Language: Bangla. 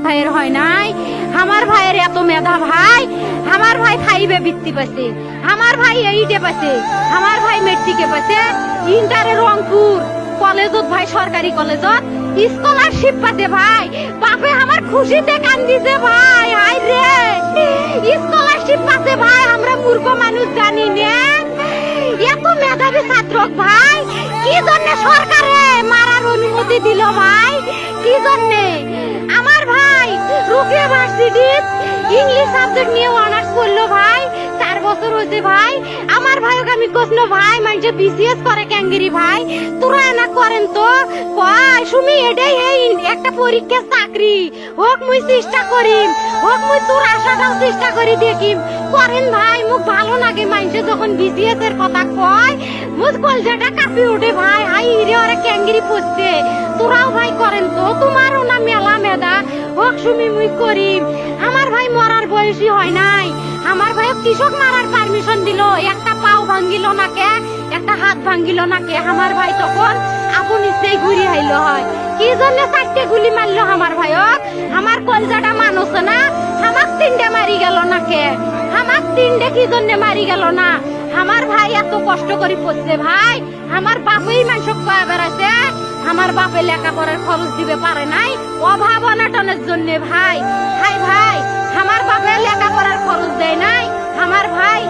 ভাইয়ের হয় নাই, আমার ভাইয়ের এত মেধা ভাই, আমার ভাই 5-এ বৃত্তি পাইছে, আমার ভাই 8-এ পাইছে, আমার ভাই মেট্রিকে পাইছে, ইন্টারে রংপুর কলেজত ভাই সরকারি কলেজত স্কলারশিপ পাইছে ভাই, বাপে আমার খুশিতে কান্দিছে ভাই, হাই রে স্কলারশিপ পাইছে ভাই, আমরা মূর্খ মানুষ জানি না এত মেধাবী ছাত্র ভাই, কি জন্য সরকারে মারার অনুমতি দিল ভাই, কি জন্য? আমার ভাই রুকিয়া ভার্সিটি ইংলিশ সাবজেক্ট নিয়ে অনার্স করলো ভাই, 4 বছর হয়েছে ভাই, আমার ভাইকে আমি কইল ভাই মানে বিসিএস করে ক্যাঙ্গেরি ভাই, তোরা না করেন তো কয় সুমি এটাই এই একটা পরীক্ষা চাকরি হোক মুই চেষ্টা করিম, হোক মুই তোর আশাটাও চেষ্টা করি দেখিম, করেন ভাই মুখ ভালো লাগে মানুষে যখন বিসিএস এর কথা কয়, মুখ কলজাটা কাঁপি ওঠে ভাই, হাই রে ওরা ক্যাঙ্গেরি পড়ছে, তোরাও ভাই করেন তো, তোমারও না মেলা মেধা, হোক সুমি মুই করিম। আমার ভাই মরার বয়সী হয় নাই, আমার ভাই কৃষক মারার পারমিশন দিল, একটা পাও ভাঙ্গিল না কে, একটা হাত ভাঙ্গিল না কে, আমার ভাই তখন আপন ইচ্ছেই ঘুরি আইলো হয়, কি জন্য 4টে গুলি মারলো আমার ভাইক, আমার কলজাটা মানুষ না, আমার 3টে মারি গেল না কে, আমার 3টে কি জন্য মারি গেল না, আমার ভাই এত কষ্ট করে পড়ছে ভাই, আমার বাপেই মানুষ কয়ে বেড়াচ্ছে, আমার বাপে লেখাপড়ার খরচ দিবে পারে নাই, অভাব অনাটনের জন্য ভাই, হাই ভাই আমার বাপে লেখাপড়ার খরচ দেয় নাই, আমার ভাই